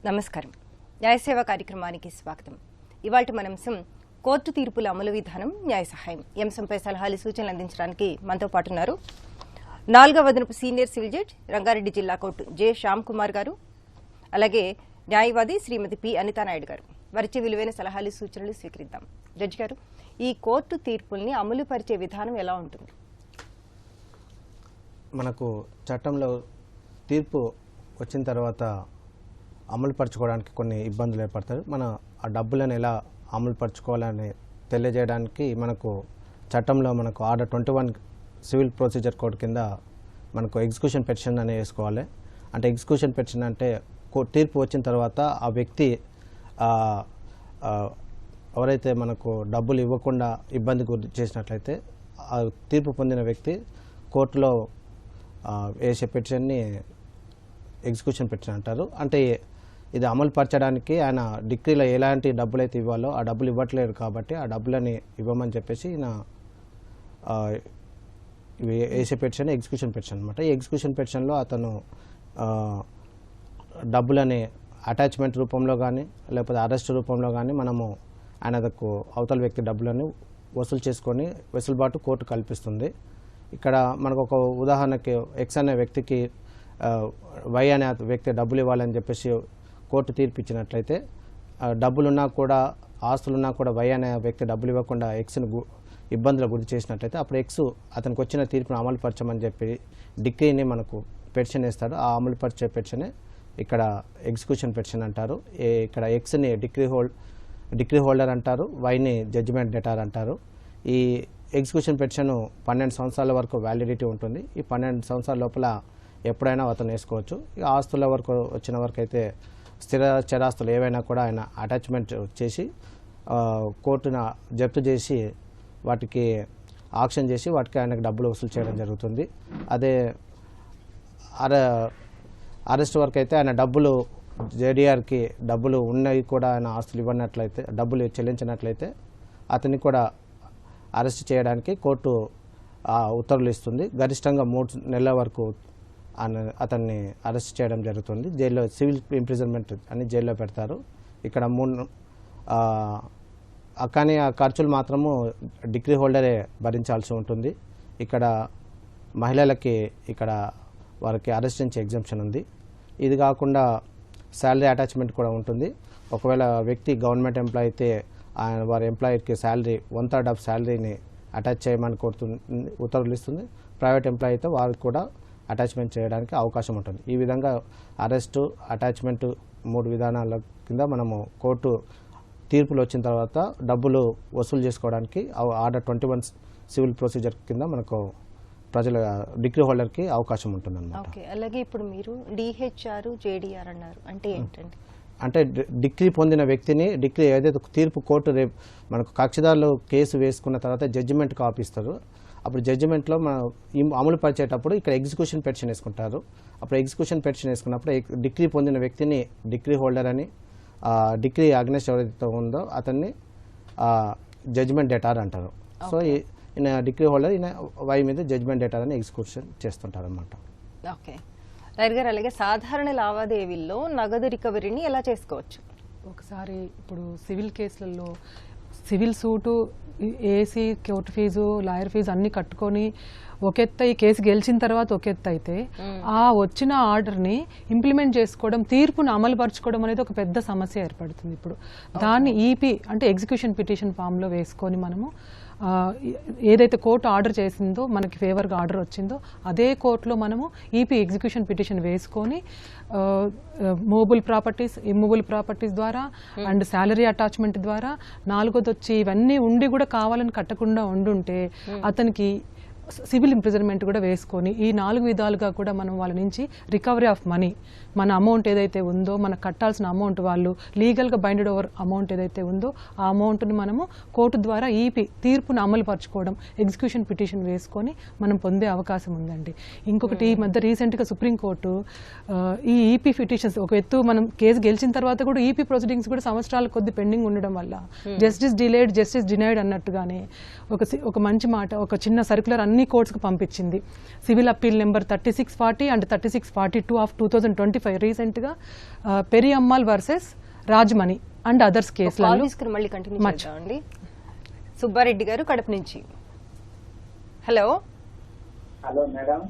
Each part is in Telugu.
నమస్కారం. న్యాయసేవ కార్యక్రమానికి స్వాగతం. ఇవాల్టి మన అంశం కోర్టు తీర్పుల అమలు విధానం, న్యాయ సహాయం. ఈ అంశంపై సలహాలు సూచనలు అందించడానికి మనతో పాటు ఉన్నారు 4వ అదనపు సీనియర్ సివిల్ జడ్జి రంగారెడ్డి జిల్లా కోర్టు జె శ్యామ్ కుమార్ గారు, అలాగే న్యాయవాది శ్రీమతి పి అనితానాయుడు గారు. వారిచ్చే విలువైన సలహాలు సూచనలు స్వీకరిద్దాం. జడ్జి గారు, ఈ కోర్టు తీర్పుల్ని అమలు పరిచే విధానం ఎలా ఉంటుంది? మనకు చట్టంలో తీర్పు వచ్చిన తర్వాత అమలు పరచుకోవడానికి కొన్ని ఇబ్బందులు ఏర్పడతాయి. మన ఆ డబ్బులను ఎలా అమలు పరచుకోవాలని తెలియజేయడానికి మనకు చట్టంలో మనకు ఆర్డర్ 21 సివిల్ ప్రొసీజర్ కోడ్ కింద మనకు ఎగ్జిక్యూషన్ పెటిషన్ అనేది వేసుకోవాలి. అంటే ఎగ్జిక్యూషన్ పెటిషన్ అంటే తీర్పు వచ్చిన తర్వాత ఆ వ్యక్తి ఎవరైతే మనకు డబ్బులు ఇవ్వకుండా ఇబ్బంది గురి చేసినట్లయితే ఆ తీర్పు పొందిన వ్యక్తి కోర్టులో వేసే పెటిషన్ని ఎగ్జిక్యూషన్ పెటిషన్ అంటారు. అంటే ఇది అమలు పరచడానికి ఆయన డిగ్రీలో ఎలాంటి డబ్బులు అయితే ఇవ్వాలో ఆ డబ్బులు ఇవ్వట్లేదు కాబట్టి ఆ డబ్బులని ఇవ్వమని చెప్పేసి ఈయన వేసే పెటిషన్ ఎగ్జిక్యూషన్ పెటిషన్ అనమాట. ఈ ఎగ్జిక్యూషన్ పెటిషన్లో అతను డబ్బులని అటాచ్మెంట్ రూపంలో కానీ లేకపోతే అరెస్ట్ రూపంలో కానీ మనము ఆయనకు అవతల వ్యక్తి డబ్బులను వసూలు చేసుకొని వెసులుబాటు కోర్టు కల్పిస్తుంది. ఇక్కడ మనకు ఒక ఉదాహరణకి ఎక్స్ అనే వ్యక్తికి వై అనే వ్యక్తి డబ్బులు ఇవ్వాలని చెప్పేసి కోర్టు తీర్పు ఇచ్చినట్లయితే డబ్బులున్నా కూడా ఆస్తులున్నా కూడా వై అనే వ్యక్తి డబ్బులు ఇవ్వకుండా ఎక్స్ను ఇబ్బందులు గురి చేసినట్లయితే అప్పుడు ఎక్స్ అతనికి వచ్చిన తీర్పును అమలు పరచమని చెప్పి డిగ్రీని మనకు పెటిషన్ వేస్తాడు. ఆ అమలు పరిచే పెటిషనే ఇక్కడ ఎగ్జిక్యూషన్ పెటిషన్ అంటారు. ఇక్కడ ఎక్స్ని డిగ్రీ హోల్డర్ అంటారు, వైని జడ్జిమెంట్ డెటార్ అంటారు. ఈ ఎగ్జిక్యూషన్ పెటిషన్ 12 సంవత్సరాల వరకు వ్యాలిడిటీ ఉంటుంది. ఈ 12 సంవత్సరాల లోపల ఎప్పుడైనా అతను వేసుకోవచ్చు. ఇక ఆస్తుల వరకు వచ్చిన వరకు అయితే స్థిర చరాస్తులు ఏవైనా కూడా ఆయన అటాచ్మెంట్ చేసి కోర్టున జప్తు చేసి వాటికి ఆక్షన్ చేసి వాటికి ఆయనకు డబ్బులు వసూలు చేయడం జరుగుతుంది. అదే అరెస్ట్ వరకు అయితే ఆయన డబ్బులు జేడీఆర్కి డబ్బులు ఉన్నవి కూడా ఆయన ఆస్తులు ఇవ్వనట్లయితే డబ్బులు చెల్లించినట్లయితే అతన్ని కూడా అరెస్ట్ చేయడానికి కోర్టు ఉత్తర్వులు ఇస్తుంది. గరిష్టంగా 3 నెలల వరకు అతన్ని అరెస్ట్ చేయడం జరుగుతుంది. జైల్లో సివిల్ ఇంప్రిజన్మెంట్ అని జైల్లో పెడతారు. ఇక్కడ కానీ ఆ ఖర్చులు మాత్రము డిగ్రీ హోల్డరే భరించాల్సి ఉంటుంది. ఇక్కడ మహిళలకి ఇక్కడ వారికి అరెస్ట్ నుంచి ఎగ్జంప్షన్ ఉంది. ఇది కాకుండా శాలరీ అటాచ్మెంట్ కూడా ఉంటుంది. ఒకవేళ వ్యక్తి గవర్నమెంట్ ఎంప్లాయీ అయితే వారి ఎంప్లాయీకి శాలరీ 1/3 ఆఫ్ శాలరీని అటాచ్ చేయమని కోరుతుంది, ఉత్తర్వులు ఇస్తుంది. ప్రైవేట్ ఎంప్లాయీ అయితే వారికి కూడా అటాచ్మెంట్ చేయడానికి అవకాశం ఉంటుంది. ఈ విధంగా అరెస్టు, అటాచ్మెంట్ 3 విధానాల కింద మనము కోర్టు తీర్పులు వచ్చిన తర్వాత డబ్బులు వసూలు చేసుకోవడానికి ఆర్డర్ 21 సివిల్ ప్రొసీజర్ కింద మనకు ప్రజల డిగ్రీ హోల్డర్కి అవకాశం ఉంటుంది అన్నమాట. ఓకే, అలాగే ఇప్పుడు మీరు డిహెచ్ఆర్ జేడీఆర్ అన్నారు, అంటే ఏంటండి? అంటే డిగ్రీ పొందిన వ్యక్తిని డిగ్రీ ఏదైతే తీర్పు కోర్టు రేపు మనకు కక్షిదారులు కేసు వేసుకున్న తర్వాత జడ్జిమెంట్ కాపీ ఇస్తారు. అప్పుడు జడ్జిమెంట్లో మనం అమలు పరిచేటప్పుడు ఇక్కడ ఎగ్జిక్యూషన్ పెటిషన్ వేసుకుంటారు. అప్పుడు ఎగ్జిక్యూషన్ పెటిషన్ వేసుకున్నప్పుడు డిగ్రీ పొందిన వ్యక్తిని డిగ్రీ హోల్డర్ అని, డిగ్రీ అగ్నెస్ట్ ఎవరైతే ఉందో అతన్ని జడ్జిమెంట్ డెటార్ అంటారు. సో ఈయన డిగ్రీ హోల్డర్, ఈయన వై మీద జడ్జిమెంట్ డెటార్ అని ఎగ్జిక్యూషన్ చేస్తుంటారు అన్నమాట. ఓకే రైట్ గారు, అలాగే సాధారణ లావాదేవీల్లో నగదు రికవరీని ఎలా చేసుకోవచ్చు? ఒకసారి ఇప్పుడు సివిల్ కేసులలో civil suit, AC, court fee, lawyer fee అన్ని కట్టుకొని ఒకెత్త ఈ కేసు గెలిచిన తర్వాత ఒకెత్త అయితే ఆ వచ్చిన ఆర్డర్ని ఇంప్లిమెంట్ చేసుకోవడం, తీర్పును అమలు పరచుకోవడం అనేది ఒక పెద్ద సమస్య ఏర్పడుతుంది. ఇప్పుడు దాన్ని ఈపీ అంటే ఎగ్జిక్యూషన్ పిటిషన్ ఫామ్లో వేసుకొని మనము ఏదైతే కోర్టు ఆర్డర్ చేసిందో, మనకి ఫేవర్గా ఆర్డర్ వచ్చిందో అదే కోర్టులో మనము ఈపీ ఎగ్జిక్యూషన్ పిటిషన్ వేసుకొని మూవబుల్ ప్రాపర్టీస్, ఇమ్మూవబుల్ ప్రాపర్టీస్ ద్వారా అండ్ శాలరీ అటాచ్మెంట్ ద్వారా, 4వది వచ్చి ఇవన్నీ ఉండి కూడా కావాలని కట్టకుండా ఉండుంటే అతనికి సివిల్ ఇంప్రిజన్మెంట్ కూడా వేసుకొని ఈ 4 విధాలుగా కూడా మనం వాళ్ళ నుంచి రికవరీ ఆఫ్ మనీ, మన అమౌంట్ ఏదైతే ఉందో, మనకు కట్టాల్సిన అమౌంట్, వాళ్ళు లీగల్గా బైండెడ్ ఓవర్ అమౌంట్ ఏదైతే ఉందో ఆ అమౌంట్ని మనము కోర్టు ద్వారా ఈపీ తీర్పును అమలు పరచుకోవడం, ఎగ్జిక్యూషన్ పిటిషన్ వేసుకొని మనం పొందే అవకాశం ఉందండి. ఇంకొకటి ఈ మధ్య రీసెంట్గా సుప్రీంకోర్టు ఈ ఈపీ పిటిషన్స్ ఒక ఎత్తు మనం కేసు గెలిచిన తర్వాత కూడా ఈపీ ప్రొసీడింగ్స్ కూడా సంవత్సరాల కొద్ది పెండింగ్ ఉండడం వల్ల జస్టిస్ డిలేడ్ జస్టిస్ డినైడ్ అన్నట్టుగానే ఒక మంచి మాట, ఒక చిన్న సర్క్యులర్ అన్ని అన్ని కోర్ట్స్కి పంపించింది. Civil appeal number 3640 and 3642 of 2025 రీసెంట్గా పెరియమ్మాల్ వర్సెస్ రాజ్మణి అండ్ అదర్స్ కేసులలో. మళ్ళీ కంటిన్యూ చేద్దామండి. సుబ్బారెడ్డి గారు కడప నుంచి. హలో. Hello madam.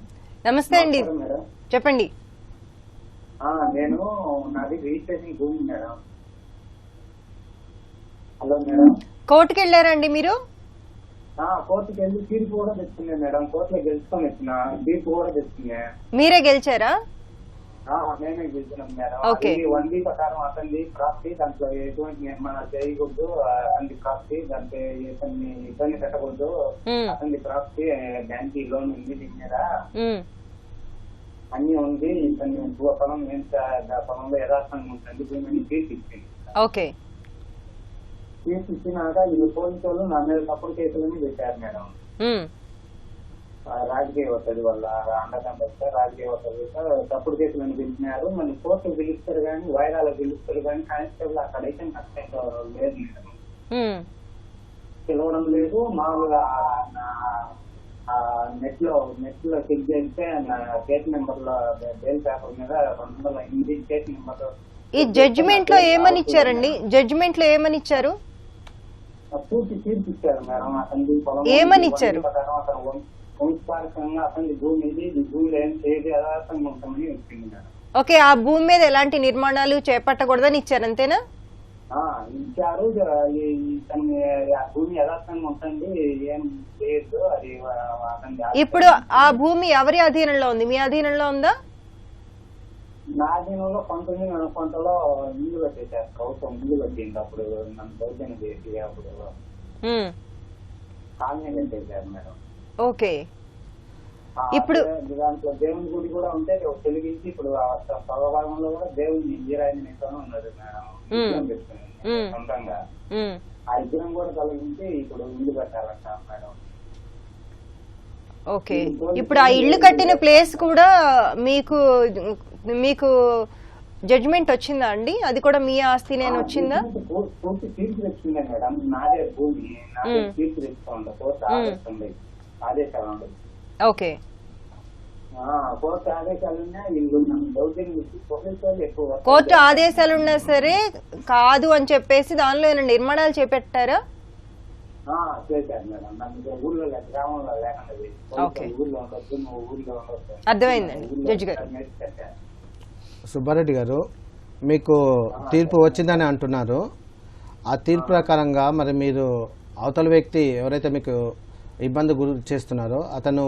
నమస్తే అండి, చెప్పండి. నేను నాది రిజిస్ట్రేషన్ భూమి మేడం. Hello madam. కోర్టుకి వెళ్ళారండి మీరు? కోర్టుకి వెళ్ళి తీర్పు కూడా తెచ్చుకున్నా మేడం. కోర్టులో గెలుచుకొని వచ్చిన తీర్పు కూడా తెచ్చుకున్నా. మీరే గెలిచారా? నేనే గెలిచినాం మేడం. ఓకే. 1 వీక్ ప్రకారం అతన్ని ప్రాప్తి, దాంట్లో ఎటువంటి నిర్మాణాలు చేయకూడదు, అతని ప్రాప్తి, దాంట్లో ఇతన్ని ఇబ్బంది పెట్టకూడదు, అతని ప్రాప్తి బ్యాంక్ లోన్ ఉంది దీని మీద అన్ని ఉంది, ఇతన్ని పొలం పొలంలో యథార్థంగా ఉంటుంది భూమిని తీర్పు ఇచ్చింది. ఓకే. తీర్పు ఇచ్చినాక ఇది పోలీసు వాళ్ళు నా మీద తప్పుడు కేసులని పెట్టారు మేడం. రాజకీయ ఒత్తిడి వల్ల అండదండ రాజకీయ ఒత్తిడి తప్పుడు కేసులను పిలిచినారు. మళ్ళీ కోర్టు పిలుస్తారు కానీ, వాయిదాలు పిలుస్తారు కానీ, కానిస్టేబుల్ అక్కడైతే నాకు లేదు మేడం, పిలవడం లేదు. మామూలుగా నెట్ లో చెక్ చేస్తే నా కేసు నెంబర్ లో బెయిల్ పేపర్ మీద 208 కేసు నెంబర్. ఈ జడ్జిమెంట్ లో ఏమని ఇచ్చారండి? జడ్జిమెంట్ లో ఏమని ఇచ్చారు? పూర్తి తీర్పు ఇచ్చారు మేడం. అతని పొలం ఏమని ఇచ్చారు? అతను వంశపారకంగా అతని భూమి ఇది, ఈ భూమిలో ఏం చేయదు, యథార్థంగా ఉంటామని వచ్చింది మేడం. ఓకే. ఆ భూమి మీద ఎలాంటి నిర్మాణాలు చేపట్టకూడదని ఇచ్చారు, అంతేనా? ఇచ్చారు. ఆ భూమి యథార్థంగా ఉంటుంది, ఏం చేయొద్దు, అది ఇప్పుడు ఆ భూమి ఎవరి అధీనంలో ఉంది? మీ అధీనంలో ఉందా? నా అధీనంలో కొంతలో ఇల్లు కట్టేశారు, ప్రభుత్వం ఇల్లు కట్టింది. అప్పుడు నన్ను దౌర్జన్యం చేసి అప్పుడు కాలనీ కట్టేశారు మేడం. ఓకే. ఇప్పుడు దాంట్లో దేవుని గుడి కూడా ఉంటే తొలగించి ఇప్పుడు సగభాగంలో కూడా దేవుని ఈరాయనితోనే ఉన్నది మేడం. సొంతంగా ఆ విగ్రహం కూడా తొలగించి ఇప్పుడు ఇల్లు కట్టాలంట మేడం. ఓకే. ఇప్పుడు ఆ ఇల్లు కట్టిన ప్లేస్ కూడా మీకు జడ్జిమెంట్ వచ్చిందా అండి? అది కూడా మీ ఆస్తినే వచ్చిందా? పూర్తి తీర్పు తెచ్చుకుందా మేడం. నాదే భూమి, నాదే తీర్పు తెచ్చుకోండి. కోర్టు ఆదేశం ఆదేశాలు ఉండదు. ఓకే. కోర్టు ఆదేశాలున్నా వీళ్ళు దౌర్జన్యం పోలీసు వాళ్ళు ఎక్కువ. కోర్టు ఆదేశాలున్నా సరే కాదు అని చెప్పేసి దానిలో ఏమైనా నిర్మాణాలు చేపట్టారా? చేశారు మేడం. నన్ను ఊళ్ళో గ్రామంలో లేకుండా ఊళ్ళో ఉండొచ్చు, ఊళ్ళో ఉండొచ్చు. అర్థమైందండి జడ్జి గారు. సుబ్బారెడ్డి గారు, మీకు తీర్పు వచ్చిందని అంటున్నారు. ఆ తీర్పు ప్రకారంగా మరి మీరు అవతల వ్యక్తి ఎవరైతే మీకు ఇబ్బంది గురి చేస్తున్నారో అతను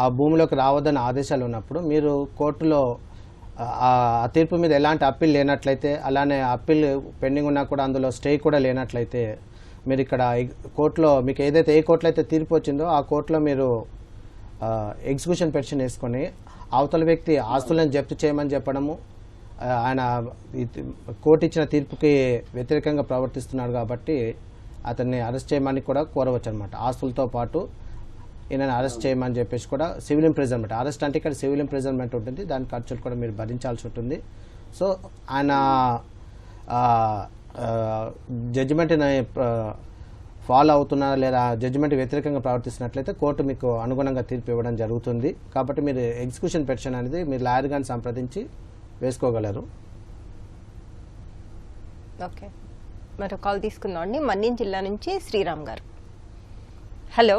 ఆ భూమిలోకి రావద్దని ఆదేశాలు ఉన్నప్పుడు మీరు కోర్టులో ఆ తీర్పు మీద ఎలాంటి అప్పీల్ లేనట్లయితే, అలానే అప్పీల్ పెండింగ్ ఉన్నా కూడా అందులో స్టే కూడా లేనట్లయితే, మీరు ఇక్కడ కోర్టులో మీకు ఏదైతే ఏ కోర్టులో అయితే తీర్పు వచ్చిందో ఆ కోర్టులో మీరు ఎగ్జిక్యూషన్ పిటిషన్ వేసుకొని అవతల వ్యక్తి ఆస్తులను జప్తు చేయమని చెప్పడము, ఆయన కోర్టు ఇచ్చిన తీర్పుకి వ్యతిరేకంగా ప్రవర్తిస్తున్నాడు కాబట్టి అతన్ని అరెస్ట్ చేయమని కూడా కోరవచ్చు అనమాట. ఆస్తులతో పాటు ఈయనని అరెస్ట్ చేయమని చెప్పేసి కూడా సివిల్ ఇంప్రిజన్మెంట్, అరెస్ట్ అంటే ఇక్కడ సివిల్ ఇంప్రిజన్మెంట్ ఉంటుంది, దాని ఖర్చులు కూడా మీరు భరించాల్సి ఉంటుంది. సో ఆయన జడ్జిమెంట్ని ఫాలో అవుతున్నారా లేదా, జడ్జిమెంట్ వ్యతిరేకంగా ప్రవర్తిస్తున్నట్లయితే కోర్టు మీకు అనుగుణంగా తీర్పు ఇవ్వడం జరుగుతుంది. కాబట్టి మీరు ఎగ్జిక్యూషన్ పిటిషన్ అనేది మీరు లాయర్ గారిని సంప్రదించి వేసుకోగలరు. ఓకే. మరో కాల్ తీసుకుందాం అండి. మన్యం జిల్లా నుంచి శ్రీరామ్ గారు. హలో.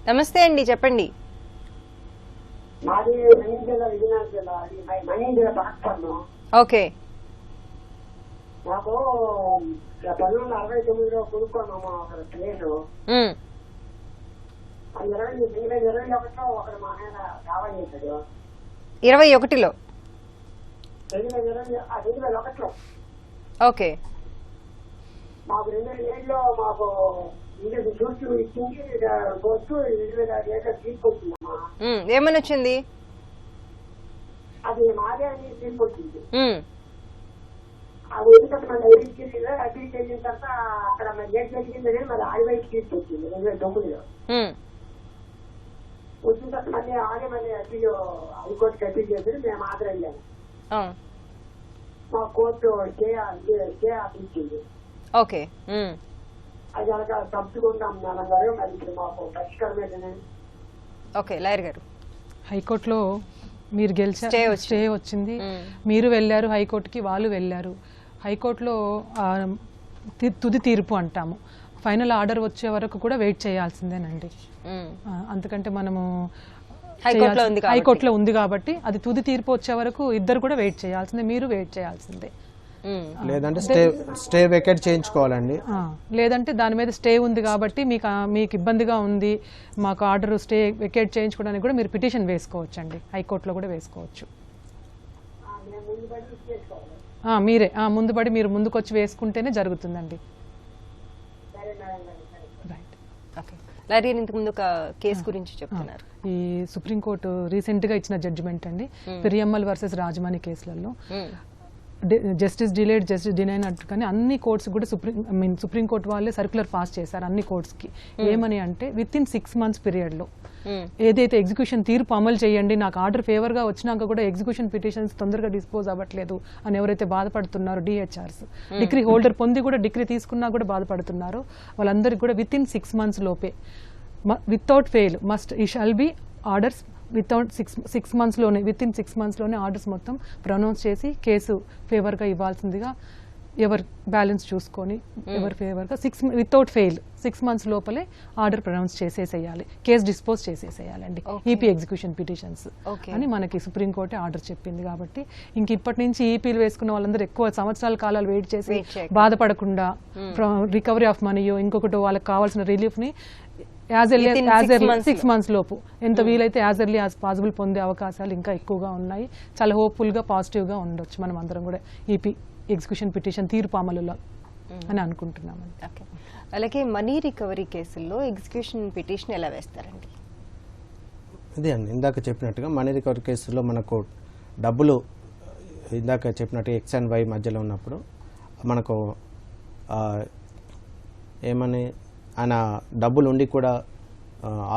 నమస్తే అండి, చెప్పండి. ఓకే. మాకు 1969లో కొనుక్కున్నాము ఒక ప్లేసు. 2021లో ఒకడు మా ఆయన దావా చేశాడు. 21లో? 2001లో. ఓకే. మాకు 2007లో మాకు ఇంటికి చూస్తూ ఇచ్చింది కోర్టు 2007 తీసుకొచ్చిందమ్మా. ఏమని వచ్చింది? అది మాదే అని తీసుకొచ్చింది. అది ఎందుకంటే మన అగ్రి చేసిన తర్వాత అక్కడ మరి ఏం జరిగిందని మరి ఆడివైపు తీసుకొచ్చింది 2009లో. వచ్చిన తర్వాత మళ్ళీ ఆడే మళ్ళీ అగ్రిలో హైకోర్టుకి అప్పీల్ చేసి మేము ఆర్డర్ అయ్యాము. మా కోర్టు స్టే ఇచ్చింది. ఓకే. అది అలాగా తప్పుకుంటాం మేడం గారు. మరి ఇప్పుడు మాకు పరిష్కారం ఏంటంటే ఓకే లాయర్ గారు, హైకోర్టులో మీరు గెలిచారు, Stay వచ్చింది. స్టే వచ్చింది, మీరు వెళ్ళారు హైకోర్టుకి, వాళ్ళు వెళ్ళారు. హైకోర్టులో తుది తీర్పు అంటాము, ఫైనల్ ఆర్డర్ వచ్చే వరకు కూడా వెయిట్ చేయాల్సిందేనండి. అంతకంటే మనము హైకోర్టులో ఉంది కాబట్టి అది తుది తీర్పు వచ్చే వరకు ఇద్దరు కూడా వెయిట్ చేయాల్సిందే, మీరు వెయిట్ చేయాల్సిందే. లేదంటే స్టే వెకేట్ చేయించుకోవాలండి. లేదంటే దాని మీద స్టే ఉంది కాబట్టి మీకు ఇబ్బందిగా ఉంది, మాకు ఆర్డర్ స్టే వెకేట్ చేయించుకోవడానికి కూడా మీరు పిటిషన్ వేసుకోవచ్చు అండి, హైకోర్టులో కూడా వేసుకోవచ్చు. మీరే ముందుపడి మీరు ముందుకు వచ్చి వేసుకుంటేనే జరుగుతుందండి. రైట్. లాయర్ గారు, ఇంతకు ముందు ఒక కేసు గురించి చెప్తున్నారు. ఈ సుప్రీంకోర్టు రీసెంట్ గా ఇచ్చిన జడ్జిమెంట్ అండి, పెరియమ్మల్ వర్సెస్ రాజమాని కేసులలో జస్టిస్ డిలేడ్ జస్టిస్ డినైన్ అంటూ కానీ అన్ని కోర్ట్స్ కూడా సుప్రీంకోర్టు వాళ్ళే సర్క్యులర్ పాస్ చేశారు అన్ని కోర్ట్స్కి. ఏమని అంటే విత్ ఇన్ 6 months పీరియడ్లో ఏదైతే ఎగ్జిక్యూషన్ తీర్పు అమలు చేయండి, నాకు ఆర్డర్ ఫేవర్గా వచ్చినాక కూడా ఎగ్జిక్యూషన్ పిటిషన్స్ తొందరగా డిస్పోజ్ అవ్వట్లేదు అని ఎవరైతే బాధపడుతున్నారో డిహెచ్ఆర్స్, డిగ్రీ హోల్డర్ పొంది కూడా డిగ్రీ తీసుకున్నా కూడా బాధపడుతున్నారో వాళ్ళందరికీ కూడా విత్ ఇన్ 6 months లోపే వితౌట్ ఫెయిల్ మస్ట్ ఈ shall be orders without 6 months లోనే విత్ ఇన్ 6 months లోనే ఆర్డర్స్ మొత్తం ప్రొనౌన్స్ చేసి కేసు ఫేవర్గా ఇవ్వాల్సిందిగా, ఎవరు బ్యాలెన్స్ చూసుకొని ఎవరు ఫేవర్గా వితౌట్ ఫెయిల్ 6 months లోపలే ఆర్డర్ ప్రొనౌన్స్ చేసేసేయాలి, కేసు డిస్పోజ్ చేసేసేయాలండి ఈపీ ఎగ్జిక్యూషన్ పిటిషన్స్ అని మనకి సుప్రీంకోర్టు ఆర్డర్ చెప్పింది. కాబట్టి ఇంక ఇప్పటి నుంచి ఈపీలు వేసుకున్న వాళ్ళందరూ ఎక్కువ సంవత్సరాల కాలాలు వెయిట్ చేసి బాధపడకుండా రికవరీ ఆఫ్ మనీయో ఇంకొకటి వాళ్ళకి కావాల్సిన రిలీఫ్ని యాజ్ ఎర్లీ 6 months లోపు ఎంత వీలైతే యాజ్ ఎర్లీ యాజ్ పాసిబుల్ పొందే అవకాశాలు ఇంకా ఎక్కువగా ఉన్నాయి. చాలా హోప్ఫుల్గా పాజిటివ్గా ఉండొచ్చు మనం అందరం కూడా ఈపీ ఎగ్జిక్యూషన్ పిటిషన్ తీర్పు అమలులో అని అనుకుంటున్నామండి. అలాగే మనీ రికవరీ కేసుల్లో ఎగ్జిక్యూషన్ పిటిషన్ ఎలా వేస్తారండి? ఇదే అండి ఇందాక చెప్పినట్టుగా మనీ రికవరీ కేసులో మనకు డబ్బులు ఇందాక చెప్పినట్టుగా ఎక్స్ అండ్ వై మధ్యలో ఉన్నప్పుడు మనకు ఏమని ఆయన డబ్బులు ఉండి కూడా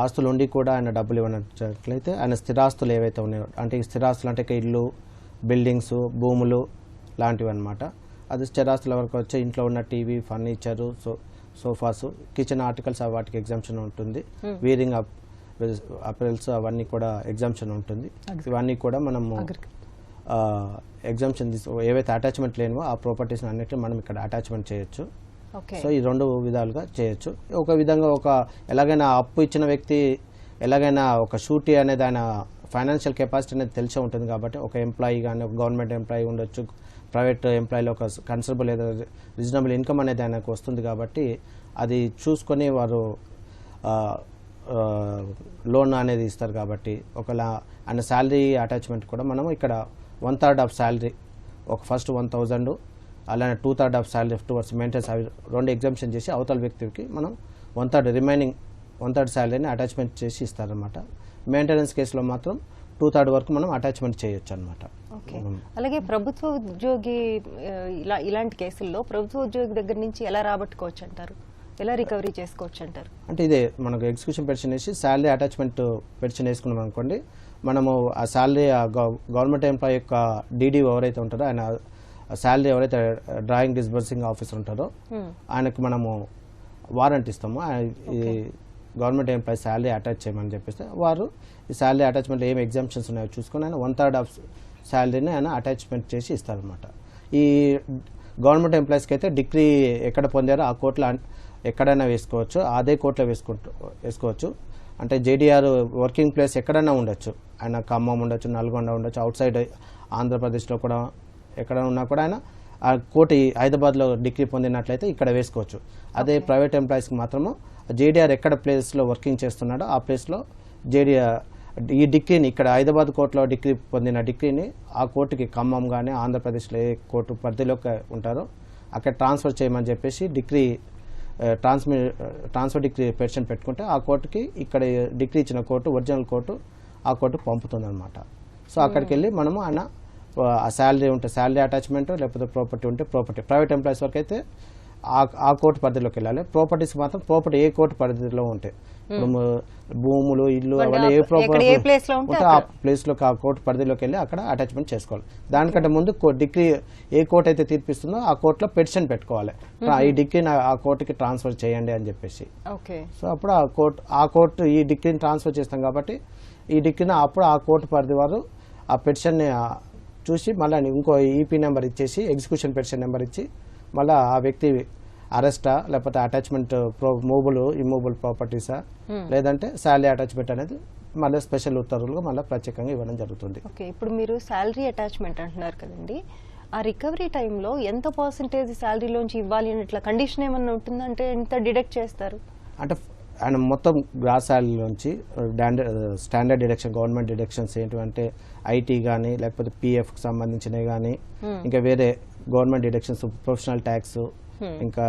ఆస్తులు ఉండి కూడా ఆయన డబ్బులు ఇవ్వనట్లయితే ఆయన స్థిరాస్తులు ఏవైతే ఉన్నాయో, అంటే ఈ స్థిరాస్తులు అంటే ఇల్లు, బిల్డింగ్స్, భూములు లాంటివి అనమాట. అది స్థిరాస్తుల వరకు వచ్చే ఇంట్లో ఉన్న టీవీ, ఫర్నిచరు, సోఫాసు, కిచెన్ ఆర్టికల్స్ వాటికి ఎగ్జామ్షన్ ఉంటుంది. వీరింగ్ అపెరల్స్ అవన్నీ కూడా ఎగ్జామ్షన్ ఉంటుంది. ఇవన్నీ కూడా మనము ఎగ్జామ్షన్ ఏవైతే అటాచ్మెంట్ లేనివో ఆ ప్రాపర్టీస్ అన్నిటిని మనం ఇక్కడ అటాచ్మెంట్ చేయొచ్చు. సో ఈ 2 విధాలుగా చేయొచ్చు. ఒక విధంగా ఎలాగైనా అప్పు ఇచ్చిన వ్యక్తి ఎలాగైనా ఒక షూరిటీ అనేది ఆయన ఫైనాన్షియల్ కెపాసిటీ అనేది తెలిసే ఉంటుంది కాబట్టి ఒక ఎంప్లాయీ కానీ ఒక గవర్నమెంట్ ఎంప్లాయీ ఉండొచ్చు, ప్రైవేట్ ఎంప్లాయీలో ఒక కన్సిడరబుల్ లేదా రీజనబుల్ ఇన్కమ్ అనేది ఆయనకు వస్తుంది కాబట్టి అది చూసుకొని వారు లోన్ అనేది ఇస్తారు. కాబట్టి ఒకవేళ ఆయన శాలరీ అటాచ్మెంట్ కూడా మనం ఇక్కడ 1/3 ఆఫ్ శాలరీ, ఒక ఫస్ట్ 1000 అలానే 2/3 ఆఫ్ శాలరీ టువర్డ్స్ మెయింటెనెన్స్, అవి 2 ఎగ్జామ్షన్ చేసి అవతల వ్యక్తికి మనం 1/3 రిమైనింగ్ 1/3 శాలరీని అటాచ్మెంట్ చేసి ఇస్తారనమాట. మెయింటెనెన్స్ కేసులో మాత్రం 2/3 వరకు మనం అటాచ్మెంట్ చేయొచ్చు అనమాట. అలాగే ప్రభుత్వ ఉద్యోగి ఇలాంటి కేసుల్లో ప్రభుత్వ ఉద్యోగి దగ్గర నుంచి ఎలా రాబట్టుకోవచ్చు అంటారు, ఎలా రికవరీ చేసుకోవచ్చు అంటారు? అంటే ఇదే మనకు ఎగ్జిక్యూషన్ పెన్షన్ వేసి శాలరీ అటాచ్మెంట్ పెన్షన్ వేసుకున్నాం అనుకోండి, మనము ఆ శాలరీ గవర్నమెంట్ ఎంప్లాయీ యొక్క డీడీ ఎవరైతే ఉంటారో ఆయన శాలరీ ఎవరైతే డ్రాయింగ్ డిస్బర్సింగ్ ఆఫీసర్ ఉంటారో ఆయనకు మనము వారెంట్ ఇస్తాము, ఈ గవర్నమెంట్ ఎంప్లాయీ శాలరీ అటాచ్ చేయమని చెప్పేస్తే వారు ఈ శాలరీ అటాచ్మెంట్లో ఏం ఎగ్జామ్షన్స్ ఉన్నాయో చూసుకొని ఆయన 1/3 ఆఫ్ శాలరీని ఆయన అటాచ్మెంట్ చేసి ఇస్తారనమాట. ఈ గవర్నమెంట్ ఎంప్లాయీస్కి అయితే డిగ్రీ ఎక్కడ పొందారో ఆ కోర్టులో ఎక్కడైనా వేసుకోవచ్చు, అదే కోర్టులో వేసుకోవచ్చు. అంటే జేడీఆర్ వర్కింగ్ ప్లేస్ ఎక్కడైనా ఉండొచ్చు, ఆయన ఖమ్మం ఉండొచ్చు, నల్గొండ ఉండొచ్చు, అవుట్ సైడ్ ఆంధ్రప్రదేశ్లో కూడా ఎక్కడ ఉన్నా కూడా ఆయన ఆ కోర్టు హైదరాబాద్లో డిగ్రీ పొందినట్లయితే ఇక్కడ వేసుకోవచ్చు. అదే ప్రైవేట్ ఎంప్లాయీస్కి మాత్రము జేడీఆర్ ఎక్కడ ప్లేస్లో వర్కింగ్ చేస్తున్నాడో ఆ ప్లేస్లో జేడీఆర్ ఈ డిగ్రీని ఇక్కడ హైదరాబాద్ కోర్టులో డిగ్రీ పొందిన డిగ్రీని ఆ కోర్టుకి ఖమ్మం కానీ ఆంధ్రప్రదేశ్లో ఏ కోర్టు పరిధిలోకి ఉంటారో అక్కడ ట్రాన్స్ఫర్ చేయమని చెప్పేసి డిగ్రీ ట్రాన్స్ఫర్ డిగ్రీ పెటిషన్ పెట్టుకుంటే ఆ కోర్టుకి ఇక్కడ డిగ్రీ ఇచ్చిన కోర్టు ఒరిజినల్ కోర్టు ఆ కోర్టు పంపుతుంది అనమాట. సో అక్కడికి వెళ్ళి మనము ఆ శాలరీ ఉంటే శాలరీ అటాచ్మెంట్, లేకపోతే ప్రాపర్టీ ఉంటే ప్రాపర్టీ. ప్రైవేట్ ఎంప్లాయీస్ వరకు అయితే ఆ కోర్టు పరిధిలోకి వెళ్ళాలి. ప్రాపర్టీస్ మాత్రం ప్రాపర్టీ ఏ కోర్టు పరిధిలో ఉంటాయి, ఇప్పుడు భూములు, ఇల్లు, అవన్నీ ఏ ప్రాపర్టీ ఉంటే ఆ ప్లేస్ లో ఆ కోర్టు పరిధిలోకి వెళ్ళి అక్కడ అటాచ్మెంట్ చేసుకోవాలి. దానికంటే ముందు డిగ్రీ ఏ కోర్టు అయితే తీర్పిస్తుందో ఆ కోర్టులో పిటిషన్ పెట్టుకోవాలి, ఈ డిగ్రీని ఆ కోర్టుకి ట్రాన్స్ఫర్ చేయండి అని చెప్పేసి. సో అప్పుడు ఆ కోర్టు ఈ డిగ్రీని ట్రాన్స్ఫర్ చేస్తాం కాబట్టి ఈ డిగ్రీని అప్పుడు ఆ కోర్టు పరిధి వారు ఆ పిటిషన్ని చూసి మళ్ళీ ఇంకో ఈపీ నెంబర్ ఇచ్చేసి, ఎగ్జిక్యూషన్ పిటిషన్ నెంబర్ ఇచ్చి మళ్ళీ ఆ వ్యక్తి అరెస్టా లేకపోతే అటాచ్మెంట్ ఇమ్మూవబుల్ ప్రాపర్టీసా లేదంటే శాలరీ అటాచ్మెంట్ అనేది మళ్ళీ స్పెషల్ ఉత్తర్వులుగా మళ్ళీ ప్రత్యేకంగా ఇవ్వడం జరుగుతుంది. ఓకే, ఇప్పుడు మీరు శాలరీ అటాచ్మెంట్ అంటున్నారు కదండి, ఆ రికవరీ టైంలో ఎంత పర్సెంటేజ్ శాలరీలోంచి ఇవ్వాలి అని ఇట్లా కండిషన్ ఏమన్నా ఉంటుందంటే ఎంత డిడక్ట్ చేస్తారు? అంటే ఆయన మొత్తం గ్రాస్ శాలరీలోంచి స్టాండర్డ్ డిడక్షన్, గవర్నమెంట్ డిడక్షన్స్ ఏంటంటే ఐటీ కానీ లేకపోతే పిఎఫ్కి సంబంధించినవి కానీ ఇంకా వేరే గవర్నమెంట్ డిడక్షన్స్, ప్రొఫెషనల్ ట్యాక్స్, ఇంకా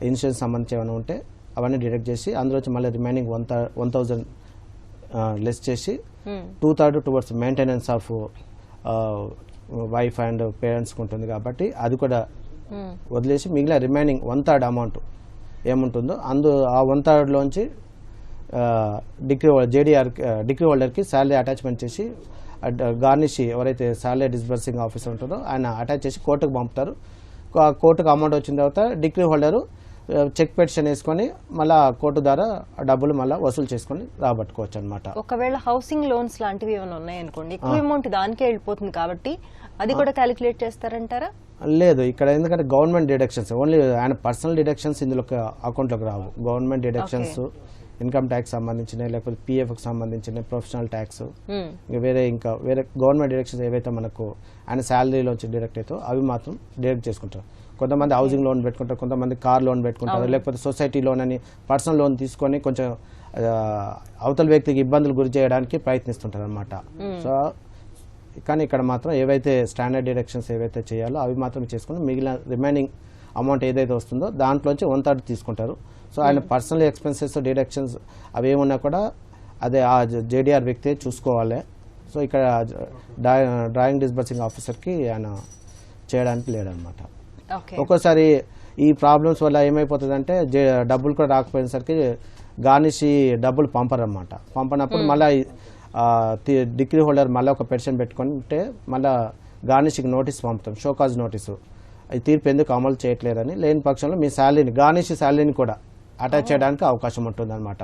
ఇన్సూరెన్స్ సంబంధించి ఏమైనా ఉంటే అవన్నీ డిడక్ట్ చేసి అందులో మళ్ళీ రిమైనింగ్ 1,000 లెస్ చేసి 2/3 towards maintenance of wife and పేరెంట్స్కి ఉంటుంది కాబట్టి అది కూడా వదిలేసి మిగిలిన రిమైనింగ్ 1/3 అమౌంట్ ఏముంటుందో ఆ 1/3 లోంచి డిగ్రీ హోల్డర్కి శాలరీ అటాచ్మెంట్ చేసి గార్నిష్ ఎవరైతే శాలరీ డిస్బర్సింగ్ ఆఫీసర్ ఉంటుందో ఆయన అటాచ్ చేసి కోర్టుకు పంపుతారు. కోర్టుకు అమౌంట్ వచ్చిన తర్వాత డిగ్రీ హోల్డరు చెక్ పెటిషన్ వేసుకొని మళ్ళీ కోర్టు ద్వారా డబ్బులు మళ్ళీ వసూలు చేసుకొని రాబట్టుకోవచ్చు అనమాట. ఒకవేళ హౌసింగ్ లోన్స్ లాంటివి ఏమైనా ఉన్నాయనుకోండి, ఎక్కువ అమౌంట్ దానికే వెళ్ళిపోతుంది కాబట్టి అది కూడా క్యాలిక్యులేట్ చేస్తారంటారా? లేదు, ఇక్కడ ఎందుకంటే గవర్నమెంట్ డిడక్షన్స్ ఓన్లీ ఆయన పర్సనల్ డిడక్షన్స్ ఇందులో అకౌంట్లోకి రావు. గవర్నమెంట్ డిడక్షన్స్ ఇన్కమ్ ట్యాక్స్ సంబంధించినవి లేకపోతే పిఎఫ్కి సంబంధించిన ప్రొఫెషనల్ ట్యాక్స్ ఇంకా వేరే గవర్నమెంట్ డిడక్షన్స్ ఏవైతే మనకు ఆయన శాలరీలోంచి డిడక్ట్ అవుతాయో అవి మాత్రం డిడక్ట్ చేసుకుంటారు. కొంతమంది హౌసింగ్ లోన్ పెట్టుకుంటారు, కొంతమంది కార్ లోన్ పెట్టుకుంటారు, లేకపోతే సొసైటీ లోన్ అని పర్సనల్ లోన్ తీసుకొని కొంచెం అవతల వ్యక్తికి ఇబ్బందులు గురి చేయడానికి ప్రయత్నిస్తుంటారు అనమాట. సో కానీ ఇక్కడ మాత్రం ఏవైతే స్టాండర్డ్ డిడక్షన్స్ ఏవైతే చేయాలో అవి మాత్రం చేసుకుని మిగిలిన రిమైనింగ్ అమౌంట్ ఏదైతే వస్తుందో దాంట్లోంచి 1/3 తీసుకుంటారు. సో ఆయన పర్సనల్ ఎక్స్పెన్సెస్ డిడక్షన్స్ అవి ఏమున్నా కూడా అదే ఆ జేడీఆర్ వ్యక్తి చూసుకోవాలి. సో ఇక్కడ డ్రాయింగ్ డిస్బర్సింగ్ ఆఫీసర్కి ఆయన చేయడానికి లేడనమాట. ఒక్కోసారి ఈ ప్రాబ్లమ్స్ వల్ల ఏమైపోతుందంటే డబ్బులు కూడా రాకపోయేసరికి గార్నిష్ డబ్బులు పంపరన్నమాట. పంపనప్పుడు మళ్ళీ డిగ్రీ హోల్డర్ మళ్ళీ ఒక పెటిషన్ పెట్టుకుంటే మళ్ళీ గార్నిష్కి నోటీస్ పంపుతాం, షోకాజ్ నోటీసు, ఈ తీర్పు ఎందుకు అమలు చేయట్లేదని. లేని పక్షంలో మీ శాలరీని గార్నిష్ శాలరీని కూడా అటాచ్ చేయడానికి అవకాశం ఉంటుంది అనమాట.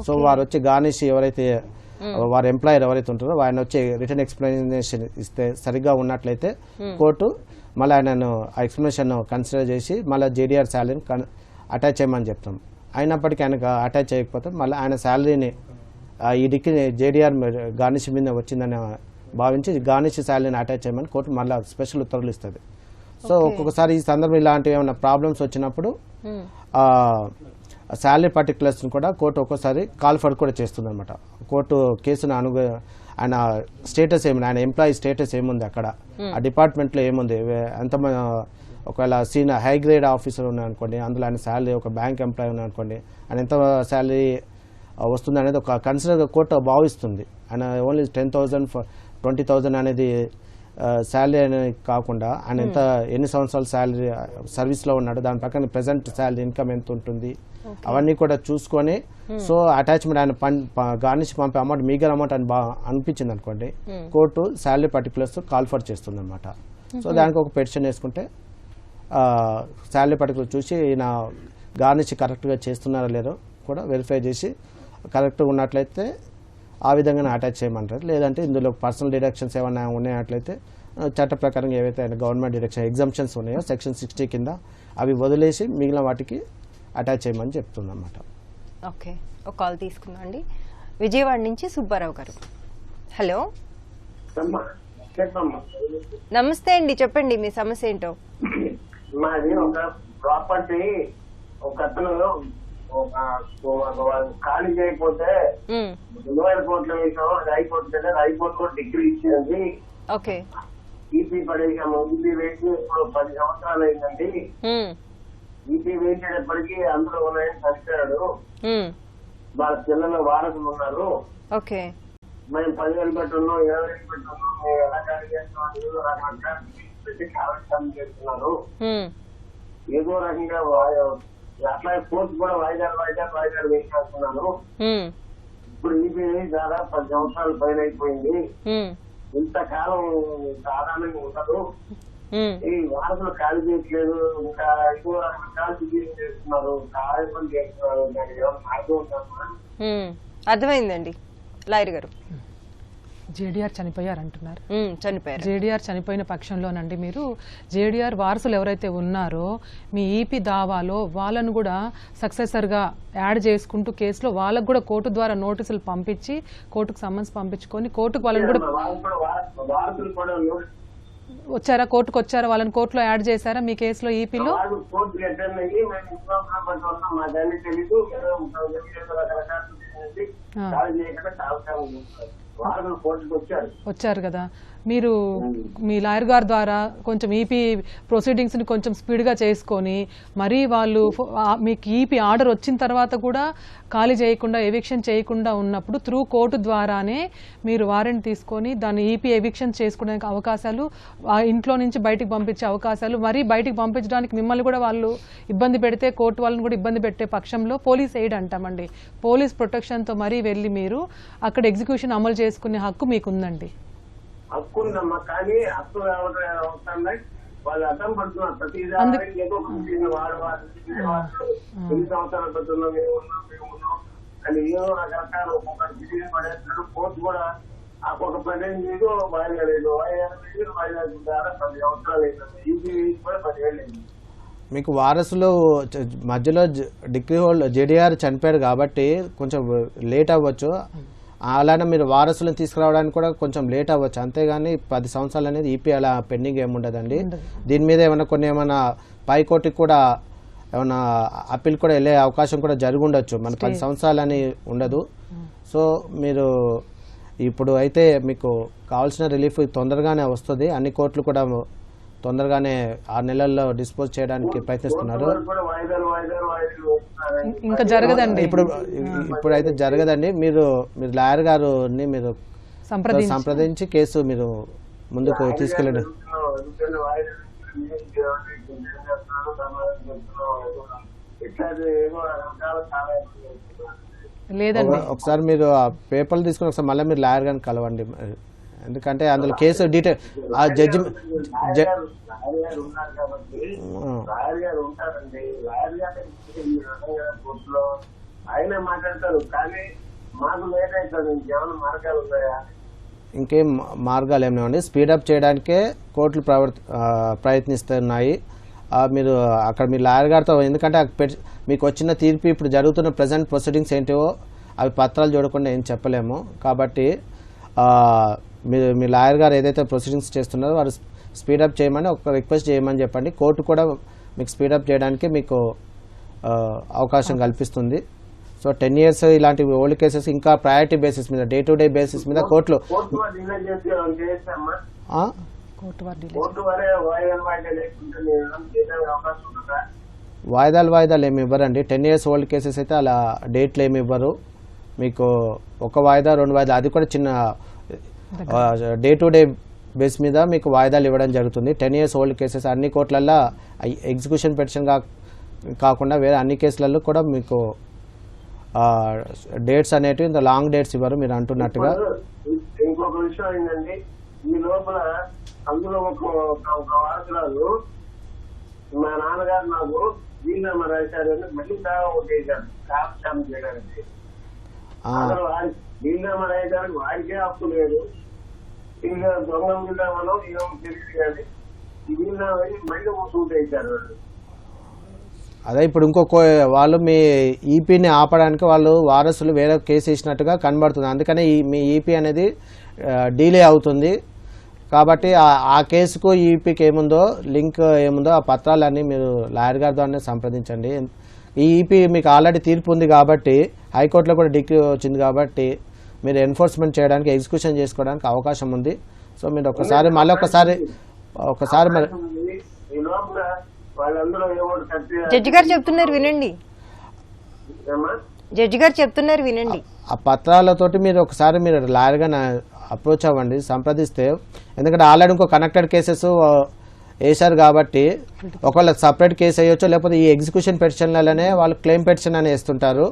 సో వారు వచ్చి గార్నిష్ ఎవరైతే వారి ఎంప్లాయర్ ఎవరైతే ఉంటారో ఆయన వచ్చి రిటర్న్ ఎక్స్ప్లెనేషన్ ఇస్తే సరిగ్గా ఉన్నట్లయితే కోర్టు మళ్ళీ ఆయనను ఆ ఎక్స్ప్లెనేషన్ కన్సిడర్ చేసి మళ్ళీ జేడీఆర్ శాలరీని అటాచ్ చేయమని చెప్తాం. అయినప్పటికీ ఆయనకు అటాచ్ చేయకపోతే మళ్ళీ ఆయన శాలరీని ఈ డిగ్రీ జేడీఆర్ గార్నిష్ మీద వచ్చిందని భావించి గార్నిష్ శాలరీని అటాచ్ చేయమని కోర్టు మళ్ళీ స్పెషల్ ఉత్తర్వులు ఇస్తుంది. సో ఒక్కొక్కసారి ఈ సందర్భం ఇలాంటివి ఏమైనా ప్రాబ్లమ్స్ వచ్చినప్పుడు శాలరీ పర్టికులర్స్ని కూడా కోర్టు ఒక్కోసారి కాల్ ఫర్ కూడా చేస్తుంది అనమాట. కోర్టు కేసును ఆయన స్టేటస్ ఏముంది, ఆయన ఎంప్లాయీ స్టేటస్ ఏముంది, అక్కడ ఆ డిపార్ట్మెంట్లో ఏముంది, ఎంతమంది ఒకవేళ సీనియర్ హై గ్రేడ్ ఆఫీసర్ ఉన్నాయనుకోండి, అందులో ఆయన శాలరీ ఒక బ్యాంక్ ఎంప్లాయీ ఉన్నాయనుకోండి, ఆయన ఎంత శాలరీ వస్తుంది అనేది ఒక కన్సిడర్గా కోర్టు భావిస్తుంది. ఆయన ఓన్లీ 10,000 20,000 అనేది శాలరీ అనేది కాకుండా ఆయన ఎన్ని సంవత్సరాలు శాలరీ సర్వీస్లో ఉన్నాడు, దాని ప్రకారం ప్రెసెంట్ శాలరీ ఇన్కమ్ ఎంత ఉంటుంది అవన్నీ కూడా చూసుకొని సో అటాచ్మెంట్ ఆయన గార్నిష్ పంపే అమౌంట్ మీగర్ అమౌంట్ అని అనిపించింది అనుకోండి, court salary particulars call for చేస్తుంది అనమాట. సో దానికి ఒక పెటిషన్ వేసుకుంటే శాలరీ పర్టికులర్ చూసి ఈయన గార్నిష్ కరెక్ట్గా చేస్తున్నారో లేదో కూడా వెరిఫై చేసి కరెక్ట్గా ఉన్నట్లయితే ఆ విధంగానే అటాచ్ చేయమంటారు. లేదంటే ఇందులో పర్సనల్ డిడక్షన్స్ ఏమైనా ఉన్నట్లయితే చట్ట ప్రకారం ఏవైతే గవర్నమెంట్ డిడక్షన్ ఎగ్జామ్షన్స్ ఉన్నాయో సెక్షన్ 60 కింద అవి వదిలేసి మిగిలిన వాటికి అటాచ్ చేయమని చెప్తుంది అన్నమాట. ఓకే, ఒక కాల్ తీసుకుందాం అండి. విజయవాడ నుంచి సుబ్బారావు గారు. హలో, నమస్తే అండి, చెప్పండి మీ సమస్య ఏంటో. మాది ఒక ప్రాపర్టీ ఒక అతను ఖాళీ చేయకపోతే 20,000 కోట్లు వేసాము, అది హైకోర్టు హైకోర్టు కూడా డిగ్రీ ఇచ్చింది. ఓకే, ఈపీ పడేసాము, ఈపీ వేసి ఇప్పుడు 10 సంవత్సరాలు అయిందండి. ఈపీ వేసేటప్పటికి అందులో ఉన్నాయని చనిపోయాడు, వాళ్ళ పిల్లలు వారసులు ఉన్నారు. ఓకే, మేము 10,000 పెట్టున్నాం, 20,000 పెట్టున్నాం, మేము ఎలా ఖాళీ చేస్తున్నాం, రకరకాల పెట్టి కావాల్సి చేస్తున్నారు. ఏదో రకంగా అట్లా కోర్టు కూడా వాయిదాలు వేసేస్తున్నాను. ఇప్పుడు ఈపీ దాదాపు 10 సంవత్సరాల పైన అయిపోయింది. ఇంతకాలం సాధారణంగా ఉండదు. ఈ వారసులు ఖాళీ చేయట్లేదు, ఇంకా ఎక్కువ రకాలు చేస్తున్నారు, కార్యక్రమం చేస్తున్నారు. దానికి ఏమైనా మార్గం ఉందమ్మా? అర్థమైందండి లాయర్ గారు. జేడీఆర్ చనిపోయారు అంటున్నారు. చనిపోయారు. జేడీఆర్ చనిపోయిన పక్షంలోనండి మీరు జేడీఆర్ వారసులు ఎవరైతే ఉన్నారో మీ ఈపీ దావాలో వాళ్ళను కూడా సక్సెసర్గా యాడ్ చేసుకుంటూ కేసులో వాళ్ళకు కూడా కోర్టు ద్వారా నోటీసులు పంపించి కోర్టుకు సమ్మన్స్ పంపించుకొని కోర్టుకు వాళ్ళని కూడా వారసులు కూడా వచ్చారా, కోర్టుకు వచ్చారా, వాళ్ళని కోర్టులో యాడ్ చేశారా మీ కేసులో ఈపీలో? కోర్టు అటెండ్ అయ్యి మేము ఇంట్లో మాకు తెలీదు వచ్చారు కదా. మీరు మీ లాయర్ గారి ద్వారా కొంచెం ఈపీ ప్రొసీడింగ్స్ని కొంచెం స్పీడ్గా చేసుకొని మరీ వాళ్ళు మీకు ఈపీ ఆర్డర్ వచ్చిన తర్వాత కూడా ఖాళీ చేయకుండా ఎవిక్షన్ చేయకుండా ఉన్నప్పుడు త్రూ కోర్టు ద్వారానే మీరు వారెంట్ తీసుకొని దాన్ని ఈపీ ఎవిక్షన్ చేసుకోవడానికి అవకాశాలు, ఇంట్లో నుంచి బయటికి పంపించే అవకాశాలు, మరీ బయటికి పంపించడానికి మిమ్మల్ని కూడా వాళ్ళు ఇబ్బంది పెడితే కోర్టు వాళ్ళని కూడా ఇబ్బంది పెట్టే పక్షంలో పోలీస్ ఎయిడ్ అంటామండి, పోలీస్ ప్రొటెక్షన్తో మరీ వెళ్ళి మీరు అక్కడ ఎగ్జిక్యూషన్ అమలు చేసుకునే హక్కు మీకుందండి. హక్కు ఉందమ్మా, కానీ హక్కు అవుతున్నాయి వాళ్ళు అర్థం పడుతున్నారు. ప్రతిదానికి ఏదో ఎన్ని సంవత్సరాలు పెట్టున్నాం మేము ఉన్నాం అని ఏదో రకరకాల ఒక్కొక్క డిసిజన్ పడేస్తున్నాడు. కోర్టు కూడా ఒక్కొక్క ప్రజెంట్ లేదు, వాయిదా లేదు, వాయిదా ద్వారా 10 సంవత్సరాలు అవుతుంది. ఈజీ కూడా 10 ఏళ్ళు అయింది. మీకు వారసులు మధ్యలో డిగ్రీ హోల్డ్ జేడీఆర్ చనిపోయారు కాబట్టి కొంచెం లేట్ అవ్వచ్చు. అలానే మీరు వారసులను తీసుకురావడానికి కూడా కొంచెం లేట్ అవ్వచ్చు. అంతేగాని 10 సంవత్సరాలు అనేది ఈపీ అలా పెండింగ్ ఏముండదండి. దీని మీద ఏమైనా పైకోర్టుకి కూడా ఏమైనా అప్పీల్ కూడా వెళ్ళే అవకాశం కూడా జరిగి ఉండొచ్చు. మన 10 సంవత్సరాలు అని ఉండదు. సో మీరు ఇప్పుడు అయితే మీకు కావాల్సిన రిలీఫ్ తొందరగానే వస్తుంది. అన్ని కోర్టులు కూడా తొందరగానే 6 నెలల్లో డిస్పోజ్ చేయడానికి ప్రయత్నిస్తున్నారు. ఇంకా జరగదండి, ఇప్పుడైతే జరగదండి. మీరు లాయర్ గారిని మీరు సంప్రదించి కేసు మీరు ముందుకు తీసుకెళ్ళండి. లేదండి, ఒకసారి మీరు ఆ పేపర్లు తీసుకుని ఒకసారి మళ్ళీ మీరు లాయర్ గారిని కలవండి. ఎందుకంటే అందులో కేసు డీటెయిల్ ఆ జడ్జి ఆయన మాట్లాడతారు, కానీ మాకు లేట్ అవుతుంది. ఇంకేమైనా మార్గాలు ఉన్నాయా? ఇంకేం మార్గాలు ఏమి లేవండి. స్పీడప్ చేయడానికే కోర్టులు ప్రయత్నిస్తున్నాయి. మీరు అక్కడ మీ లాయర్ గారితో, ఎందుకంటే మీకు వచ్చిన తీర్పు ఇప్పుడు జరుగుతున్న ప్రజెంట్ ప్రొసీడింగ్స్ ఏంటో అవి పత్రాలు చూడకుండా ఏం చెప్పలేము. కాబట్టి మీరు మీ లాయర్ గారు ఏదైతే ప్రొసీడింగ్స్ చేస్తున్నారో వారు స్పీడప్ చేయమని ఒక రిక్వెస్ట్ చేయమని చెప్పండి. కోర్టు కూడా మీకు స్పీడప్ చేయడానికి మీకు అవకాశం కల్పిస్తుంది. సో 10 years ఇలాంటి ఓల్డ్ కేసెస్ ఇంకా ప్రయారిటీ బేసిస్ మీద, డే టు డే బేసిస్ మీద కోర్టులో వాయిదాలు ఏమి ఇవ్వరండి. 10 years ఓల్డ్ కేసెస్ అయితే అలా డేట్లు ఏమి ఇవ్వరు. మీకు ఒక వాయిదా 2 వాయిదా, అది కూడా చిన్న డే టు డే బేస్ మీద మీకు వాయిదాలు ఇవ్వడం జరుగుతుంది. 10 years ఓల్డ్ కేసెస్ అన్ని కోర్టులలో ఎగ్జిక్యూషన్ పిటిషన్ కాకుండా వేరే అన్ని కేసులలో కూడా మీకు డేట్స్ అనేటివి ఇంత లాంగ్ డేట్స్ ఇవ్వరు మీరు అంటున్నట్టుగా. ఇంకొక విషయం ఏంటంటే, ఈ లోపల అందులో ఒక వారసురాలు మా నాన్నగారు నాకు వీలునామా రాశారు అని మళ్ళీ ఒకటేశారు కాపం చేయడానికి. అసలు వీలునామా రాయడానికి వాడికే హక్కు లేదు. ఇంకా దొంగ వీలునామాలో ఏమో తెలియదు, కానీ ఈ వీలునామా మళ్ళీ సూట్ వేశారు వాళ్ళు. అదే ఇప్పుడు ఇంకొక వాళ్ళు మీ ఈపీని ఆపడానికి వాళ్ళు వారసులు వేరే కేసు వేసినట్టుగా కనబడుతుంది. అందుకనే మీ ఈపీ అనేది డీలే అవుతుంది. కాబట్టి ఆ కేసుకు ఈపీకి ఏముందో లింక్ ఏముందో ఆ పత్రాలన్నీ మీరు లాయర్ గారి ద్వారా సంప్రదించండి. ఈ ఈపీ మీకు ఆల్రెడీ తీర్పు ఉంది కాబట్టి, హైకోర్టులో కూడా డిగ్రీ వచ్చింది కాబట్టి మీరు ఎన్ఫోర్స్మెంట్ చేయడానికి, ఎగ్జిక్యూషన్ చేసుకోవడానికి అవకాశం ఉంది. సో మీరు ఒకసారి మరి జడ్జి గారు చెప్తున్నారు వినండి. ఆ పత్రాలతోటి మీరు ఒకసారి మీరు లాయర్గా అప్రోచ్ అవ్వండి, సంప్రదిస్తే. ఎందుకంటే ఆల్రెడీ ఇంకో కనెక్టెడ్ కేసెస్ వేశారు కాబట్టి ఒకవేళ సపరేట్ కేసు వేయొచ్చు, లేకపోతే ఈ ఎగ్జిక్యూషన్ పెటిషన్లలోనే వాళ్ళు క్లెయిమ్ పెటిషన్ అని వేస్తుంటారు.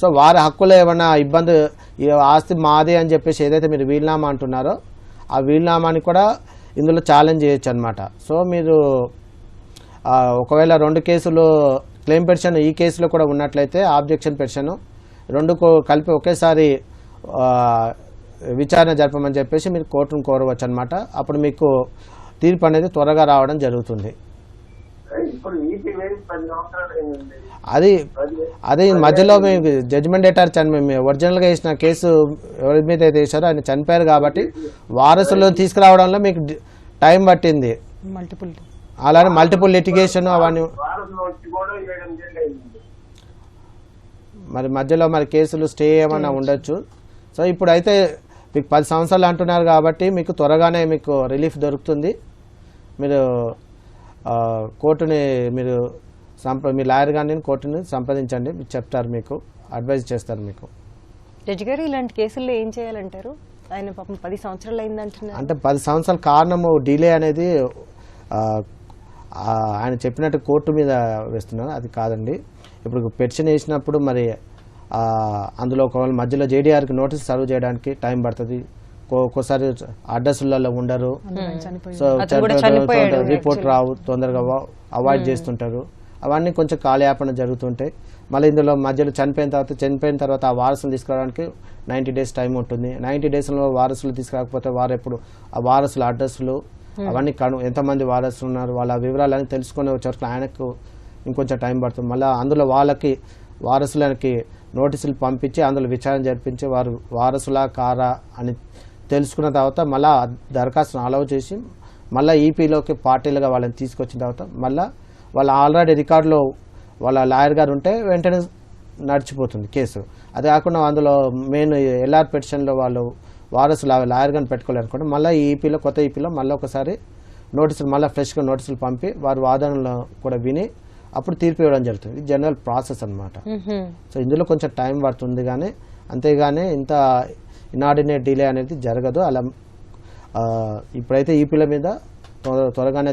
సో వారి హక్కులో ఏమైనా ఇబ్బంది, ఈ ఆస్తి మాది అని చెప్పేసి ఏదైతే మీరు వీలునామా అంటున్నారో ఆ వీలునామాని కూడా ఇందులో ఛాలెంజ్ చేయొచ్చు అనమాట. సో మీరు ఒకవేళ 2 కేసులు క్లెయిమ్ పెటిషన్ ఈ కేసులో కూడా ఉన్నట్లయితే ఆబ్జెక్షన్ పెటిషన్ 2 కలిపి ఒకేసారి విచారణ జరపమని చెప్పేసి మీరు కోర్టును కోరవచ్చు అనమాట. అప్పుడు మీకు తీర్పు అనేది త్వరగా రావడం జరుగుతుంది. ఇప్పుడు ఈపీ వేసి 10 సంవత్సరాలు అయిందండి. అది మధ్యలో మీకు జడ్జిమెంట్ డేటార్ ఒరిజినల్గా వేసిన కేసు ఎవరి మీద అయితే వేసారో ఆయన చనిపోయారు కాబట్టి వారసులను తీసుకురావడంలో మీకు టైం పట్టింది. మల్టిపుల్ అలానే మల్టిపుల్ లిటిగేషన్ అవన్నీ వారసులు వచ్చి కూడా 7 ఏళ్ళు అయింది. మరి మధ్యలో మరి కేసులు స్టే ఏమన్నా ఉండొచ్చు. సో ఇప్పుడు అయితే మీకు 10 సంవత్సరాలు అంటున్నారు కాబట్టి మీకు త్వరగానే మీకు రిలీఫ్ దొరుకుతుంది. మీరు కోర్టుని మీరు మీ లాయర్ కానీ కోర్టుని సంప్రదించండి, చెప్తారు, మీకు అడ్వైజ్ చేస్తారు. మీకు జడ్జి గారు ఇలాంటి కేసుల్లో ఏం చేయాలంటారు? ఆయన పాపం 10 సంవత్సరాలు అయిందంటున్నారు. అంటే 10 సంవత్సరాల కారణము డిలే అనేది ఆయన చెప్పినట్టు కోర్టు మీద వేస్తున్నారు, అది కాదండి. ఇప్పుడు పెటిషన్ వేసినప్పుడు మరి అందులో ఒకవేళ మధ్యలో జేడీఆర్కి నోటీస్ సర్వ్ చేయడానికి టైం పడుతుంది. ఒక్కోసారి అడ్రస్లలో ఉండరు, సో రిపోర్ట్ రావు, తొందరగా అవాయిడ్ చేస్తుంటారు. అవన్నీ కొంచెం కాలయాపన జరుగుతుంటాయి. మళ్ళీ ఇందులో మధ్యలో చనిపోయిన తర్వాత ఆ వారసులు తీసుకురావడానికి 90 days టైం ఉంటుంది. 90 daysలో వారసులు తీసుకురాకపోతే వారు ఎప్పుడు ఆ వారసుల అడ్రస్లు అవన్నీ ఎంతమంది వారసులు ఉన్నారు వాళ్ళ వివరాలన్నీ తెలుసుకునే వచ్చేవరకు ఆయనకు ఇంకొంచెం టైం పడుతుంది. మళ్ళీ అందులో వాళ్ళకి వారసులకి నోటీసులు పంపించి అందులో విచారణ జరిపించి వారు వారసులా కారా అని తెలుసుకున్న తర్వాత మళ్ళీ దరఖాస్తును అలౌ చేసి మళ్ళీ ఈపీలోకి పార్టీలుగా వాళ్ళని తీసుకొచ్చిన తర్వాత మళ్ళీ వాళ్ళ ఆల్రెడీ రికార్డులో వాళ్ళ లాయర్ గారు ఉంటే వెంటనే నడిచిపోతుంది కేసు. అది కాకుండా అందులో మెయిన్ ఎల్ఆర్ పెటిషన్లో వాళ్ళు వారసులు లాయర్ గారిని పెట్టుకోలేరు అనుకోండి, మళ్ళీ ఈ ఈపీలో కొత్త ఈపీలో మళ్ళీ ఒకసారి నోటీసులు మళ్ళీ ఫ్రెష్గా నోటీసులు పంపి వారి వాదనలు కూడా విని అప్పుడు తీర్పు ఇవ్వడం జరుగుతుంది. ఇది జనరల్ ప్రాసెస్ అనమాట. సో ఇందులో కొంచెం టైం పడుతుంది కానీ అంతేగాని ఇంత ఇనార్డినేట్ డిలే అనేది జరగదు. అలా ఇప్పుడైతే ఈపీల మీద త్వరగానే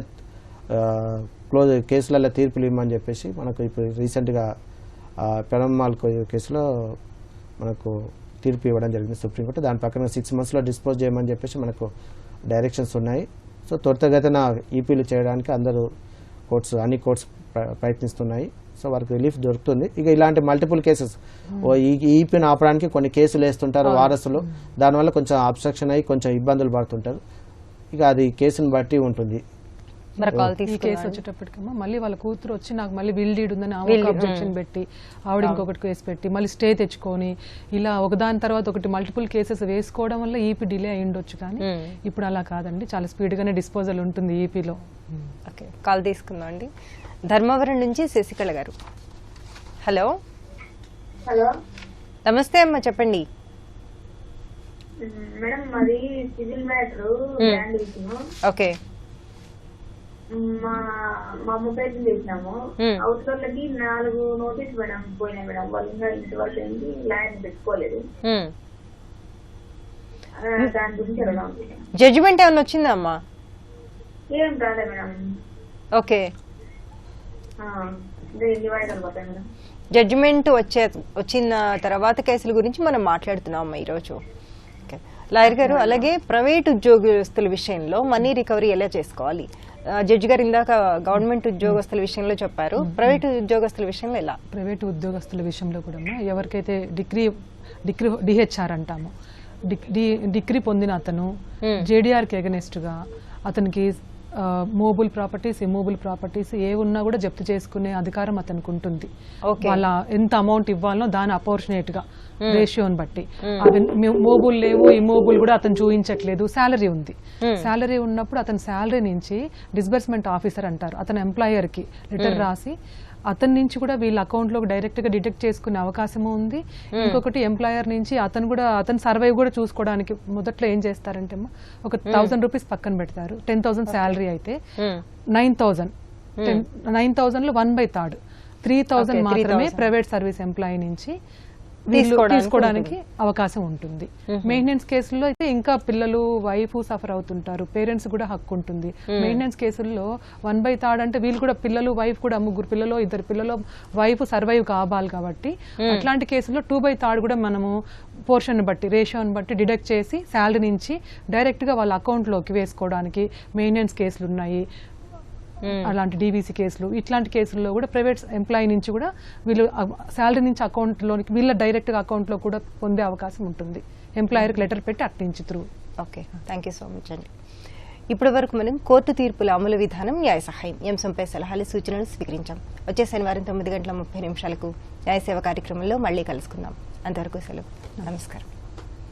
క్లోజ్ కేసులలో తీర్పులు ఇవ్వమని చెప్పేసి మనకు ఇప్పుడు రీసెంట్గా పెరమ్మాల్ కేసులో మనకు తీర్పు ఇవ్వడం జరిగింది సుప్రీంకోర్టు. దాని ప్రకారం 6 monthsలో డిస్పోజ్ చేయమని చెప్పేసి మనకు డైరెక్షన్స్ ఉన్నాయి. సో త్వరితగతిన ఈపీలు చేయడానికి అన్ని కోర్ట్స్ ప్రయత్నిస్తున్నాయి. సో వారికి రిలీఫ్ దొరుకుతుంది. ఇక ఇలాంటి మల్టిపుల్ కేసెస్ ఈపీని ఆపడానికి కొన్ని కేసులు వేస్తుంటారు వారసులు, దానివల్ల కొంచెం అబ్స్ట్రక్షన్ అయ్యి కొంచెం ఇబ్బందులు పడుతుంటారు. ఇక అది కేసుని బట్టి ఉంటుంది. ఈ కేసు వచ్చేటప్పటికమ్మా మళ్ళీ వాళ్ళ కూతురు వచ్చి నాకు మళ్ళీ విల్ డీడ్ ఉందని అబ్జెక్షన్ పెట్టి ఆవిడ ఇంకొకటి కేసు పెట్టి మళ్ళీ స్టే తెచ్చుకొని ఇలా ఒకదాని తర్వాత ఒకటి మల్టిపుల్ కేసెస్ వేసుకోవడం వల్ల ఈపీ డిలే అయి ఉండొచ్చు. కానీ ఇప్పుడు అలా కాదండి, చాలా స్పీడ్ గానే డిస్పోజల్ ఉంటుంది ఈపీలో. ఓకే, కాల్ తీసుకుందాం అండి. ధర్మవరం నుంచి శశికళ గారు. హలో. హలో, నమస్తే అమ్మా, చెప్పండి. మేడం మాది సివిల్ మ్యాటర్ ల్యాండ్ విషయం. ఓకే. మా అమ్మ పేరు చేసినాము. అవసరాలకి 4 నోటీస్ మేడం పోయినాయి మేడం. వాళ్ళు ఇంకా ఇంటి వాళ్ళు ఏంటి ల్యాండ్ పెట్టుకోలేదు. దాని గురించి అడగడం. జడ్జిమెంట్ ఏమైనా వచ్చిందా అమ్మా? ఏం రాలే మేడం. ఓకే. ఎన్ని వాయిదాలు పడతాయి మేడం? జడ్జిమెంట్ వచ్చిన తర్వాత కేసుల గురించి మనం మాట్లాడుతున్నాం అమ్మా ఈరోజు. లాయర్ గారు, అలాగే ప్రైవేట్ ఉద్యోగస్తుల విషయంలో మనీ రికవరీ ఎలా చేసుకోవాలి? జడ్జి గారు ఇందాక గవర్నమెంట్ ఉద్యోగస్తుల విషయంలో చెప్పారు, ప్రైవేట్ ఉద్యోగస్తుల విషయంలో ఎలా? ప్రైవేట్ ఉద్యోగస్తుల విషయంలో కూడా ఎవరికైతే డిగ్రీ డిహెచ్ఆర్ అంటాము, డిగ్రీ పొందిన అతను జేడీఆర్కి ఎగనెస్ట్గా అతనికి movable properties, immovable properties A ఉన్నా కూడా జప్తు చేసుకునే అధికారం అతనికి ఉంటుంది. వాళ్ళ ఎంత అమౌంట్ ఇవ్వాలనో దాని అపోర్షనేట్ గా రేషియోని బట్టి. మూవబుల్ లేవు, ఇమ్మూవబుల్ కూడా అతను చూపించట్లేదు, శాలరీ ఉంది. శాలరీ ఉన్నప్పుడు అతని శాలరీ నుంచి డిస్బర్స్మెంట్ ఆఫీసర్ అంటారు, అతని ఎంప్లాయర్ కి లెటర్ రాసి అతని నుంచి కూడా వీళ్ళ అకౌంట్ లో డైరెక్ట్ గా డిడక్ట్ చేసుకునే అవకాశము ఉంది. ఇంకొకటి ఎంప్లాయర్ నుంచి అతను సర్వైవ్ కూడా చూసుకోవడానికి మొదట్లో ఏం చేస్తారంటే ఒక 1000 రూపీస్ పక్కన పెడతారు. 10,000 శాలరీ అయితే 9,000 లో 1/3 3,000 మాత్రమే ప్రైవేట్ సర్వీస్ ఎంప్లాయీ నుంచి వీళ్ళు తీసుకోవడానికి అవకాశం ఉంటుంది. మెయింటెనెన్స్ కేసుల్లో అయితే ఇంకా పిల్లలు వైఫ్ సఫర్ అవుతుంటారు, పేరెంట్స్ కూడా హక్కు ఉంటుంది. మెయింటెనెన్స్ కేసుల్లో 1/3 అంటే వీళ్ళు కూడా పిల్లలు వైఫ్ కూడా 3 పిల్లలు 2 పిల్లలు వైఫ్ సర్వైవ్ కావాలి కాబట్టి అట్లాంటి కేసుల్లో 2/3 కూడా మనము పోర్షన్ బట్టి రేషియోని బట్టి డిడక్ట్ చేసి శాలరీ నుంచి డైరెక్ట్ గా వాళ్ళ అకౌంట్ లోకి వేసుకోవడానికి మెయింటెనెన్స్ కేసులు ఉన్నాయి. అలాంటి డీవీసీ కేసులు, ఇట్లాంటి కేసుల్లో కూడా ప్రైవేట్ ఎంప్లాయీ నుంచి కూడా వీళ్ళు శాలరీ నుంచి అకౌంట్ లోనికి వీళ్ళ డైరెక్ట్ గా అకౌంట్ లో కూడా పొందే అవకాశం ఉంటుంది. ఎంప్లాయర్కి లెటర్ పెట్టి అట్టించి through. Okay, thank you so much అండి. ఇప్పటి వరకు మనం కోర్టు తీర్పుల అమలు విధానం, న్యాయ సహాయం అంశంపై సలహాలు సూచనలు స్వీకరించాం. వచ్చే శనివారం 9:30 న్యాయ సేవ కార్యక్రమంలో మళ్ళీ కలుసుకుందాం. అంతవరకు సెలవు. నమస్కారం.